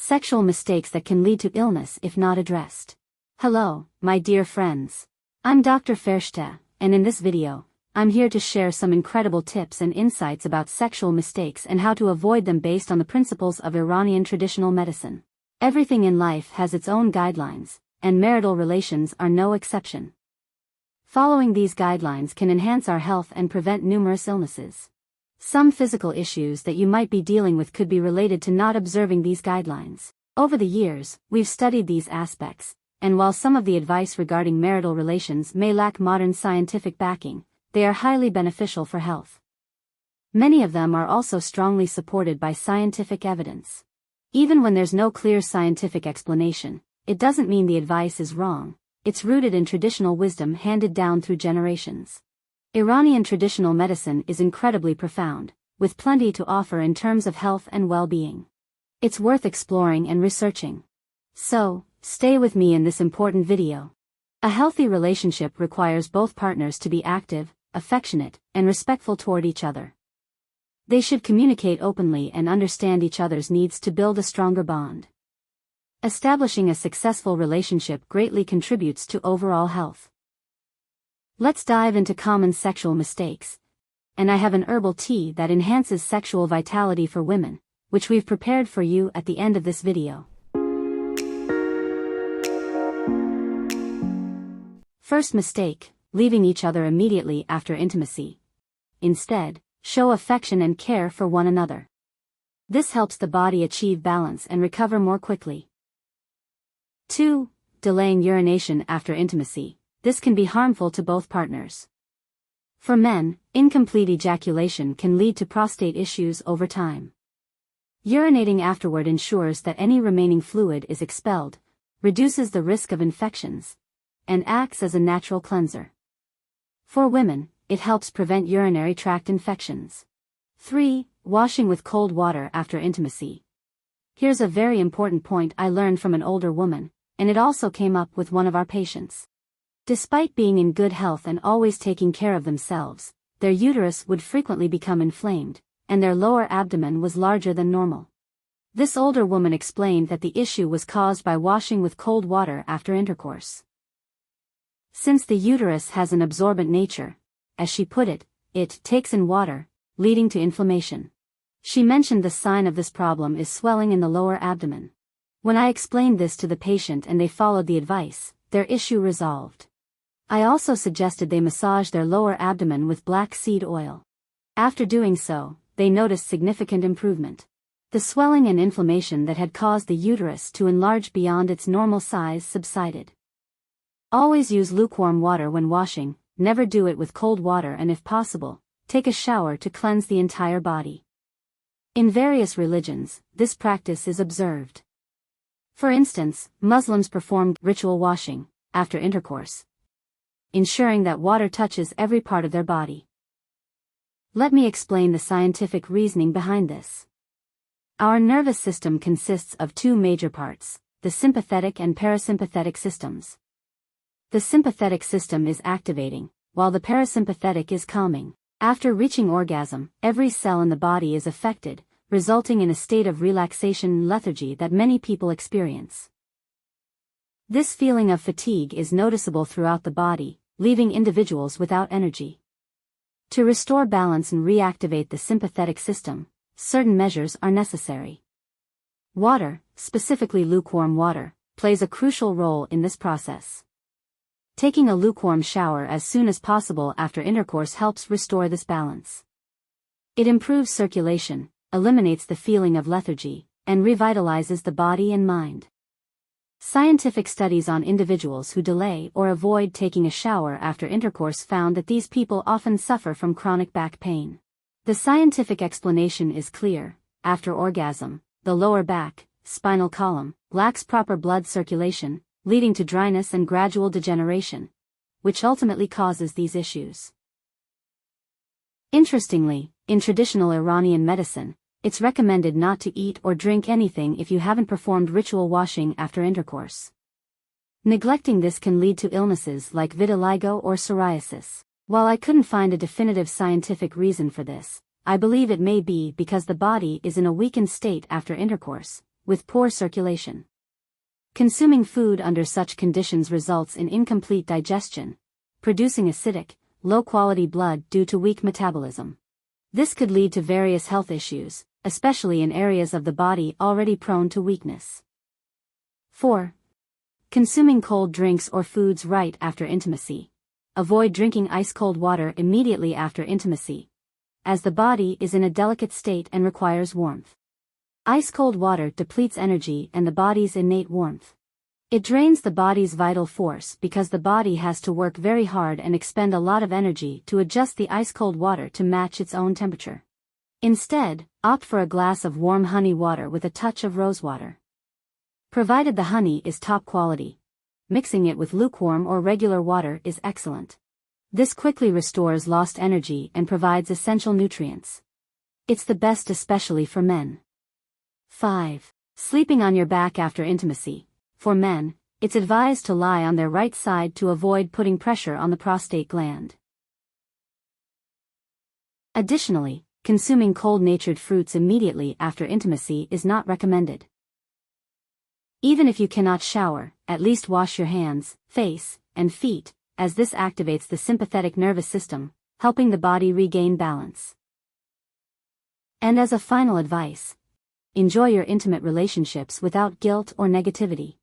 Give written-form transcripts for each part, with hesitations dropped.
Sexual mistakes that can lead to illness if not addressed. Hello, my dear friends. I'm Dr. Fershta, and in this video, I'm here to share some incredible tips and insights about sexual mistakes and how to avoid them based on the principles of Iranian traditional medicine. Everything in life has its own guidelines, and marital relations are no exception. Following these guidelines can enhance our health and prevent numerous illnesses. Some physical issues that you might be dealing with could be related to not observing these guidelines. Over the years, we've studied these aspects, and while some of the advice regarding marital relations may lack modern scientific backing, they are highly beneficial for health. Many of them are also strongly supported by scientific evidence. Even when there's no clear scientific explanation, it doesn't mean the advice is wrong. It's rooted in traditional wisdom handed down through generations. Iranian traditional medicine is incredibly profound, with plenty to offer in terms of health and well-being. It's worth exploring and researching. So, stay with me in this important video. A healthy relationship requires both partners to be active, affectionate, and respectful toward each other. They should communicate openly and understand each other's needs to build a stronger bond. Establishing a successful relationship greatly contributes to overall health. Let's dive into common sexual mistakes. And I have an herbal tea that enhances sexual vitality for women, which we've prepared for you at the end of this video. First mistake, leaving each other immediately after intimacy. Instead, show affection and care for one another. This helps the body achieve balance and recover more quickly. 2. Delaying urination after intimacy. This can be harmful to both partners. For men, incomplete ejaculation can lead to prostate issues over time. Urinating afterward ensures that any remaining fluid is expelled, reduces the risk of infections, and acts as a natural cleanser. For women, it helps prevent urinary tract infections. 3. Washing with cold water after intimacy. Here's a very important point I learned from an older woman, and it also came up with one of our patients. Despite being in good health and always taking care of themselves, their uterus would frequently become inflamed, and their lower abdomen was larger than normal. This older woman explained that the issue was caused by washing with cold water after intercourse. Since the uterus has an absorbent nature, as she put it, it takes in water, leading to inflammation. She mentioned the sign of this problem is swelling in the lower abdomen. When I explained this to the patient and they followed the advice, their issue resolved. I also suggested they massage their lower abdomen with black seed oil. After doing so, they noticed significant improvement. The swelling and inflammation that had caused the uterus to enlarge beyond its normal size subsided. Always use lukewarm water when washing, never do it with cold water, and if possible, take a shower to cleanse the entire body. In various religions, this practice is observed. For instance, Muslims perform ritual washing after intercourse, ensuring that water touches every part of their body. Let me explain the scientific reasoning behind this. Our nervous system consists of two major parts, the sympathetic and parasympathetic systems. The sympathetic system is activating, while the parasympathetic is calming. After reaching orgasm, every cell in the body is affected, resulting in a state of relaxation and lethargy that many people experience. This feeling of fatigue is noticeable throughout the body, leaving individuals without energy. To restore balance and reactivate the sympathetic system, certain measures are necessary. Water, specifically lukewarm water, plays a crucial role in this process. Taking a lukewarm shower as soon as possible after intercourse helps restore this balance. It improves circulation, eliminates the feeling of lethargy, and revitalizes the body and mind. Scientific studies on individuals who delay or avoid taking a shower after intercourse found that these people often suffer from chronic back pain. The scientific explanation is clear. After orgasm, the lower back, spinal column, lacks proper blood circulation, leading to dryness and gradual degeneration, which ultimately causes these issues. Interestingly, in traditional Iranian medicine, it's recommended not to eat or drink anything if you haven't performed ritual washing after intercourse. Neglecting this can lead to illnesses like vitiligo or psoriasis. While I couldn't find a definitive scientific reason for this, I believe it may be because the body is in a weakened state after intercourse, with poor circulation. Consuming food under such conditions results in incomplete digestion, producing acidic, low-quality blood due to weak metabolism. This could lead to various health issues, especially in areas of the body already prone to weakness. 4. Consuming cold drinks or foods right after intimacy. Avoid drinking ice-cold water immediately after intimacy, as the body is in a delicate state and requires warmth. Ice-cold water depletes energy and the body's innate warmth. It drains the body's vital force because the body has to work very hard and expend a lot of energy to adjust the ice-cold water to match its own temperature. Instead, opt for a glass of warm honey water with a touch of rosewater. Provided the honey is top quality, mixing it with lukewarm or regular water is excellent. This quickly restores lost energy and provides essential nutrients. It's the best especially for men. 5. Sleeping on your back after intimacy. For men, it's advised to lie on their right side to avoid putting pressure on the prostate gland. Additionally, consuming cold-natured fruits immediately after intimacy is not recommended. Even if you cannot shower, at least wash your hands, face, and feet, as this activates the sympathetic nervous system, helping the body regain balance. And as a final advice, enjoy your intimate relationships without guilt or negativity.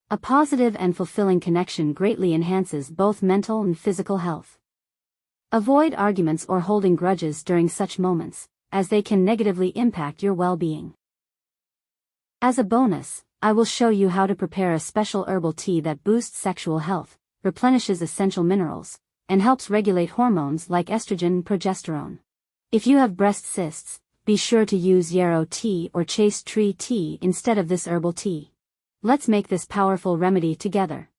A positive and fulfilling connection greatly enhances both mental and physical health. Avoid arguments or holding grudges during such moments, as they can negatively impact your well-being. As a bonus, I will show you how to prepare a special herbal tea that boosts sexual health, replenishes essential minerals, and helps regulate hormones like estrogen and progesterone. If you have breast cysts, be sure to use yarrow tea or chaste tree tea instead of this herbal tea. Let's make this powerful remedy together.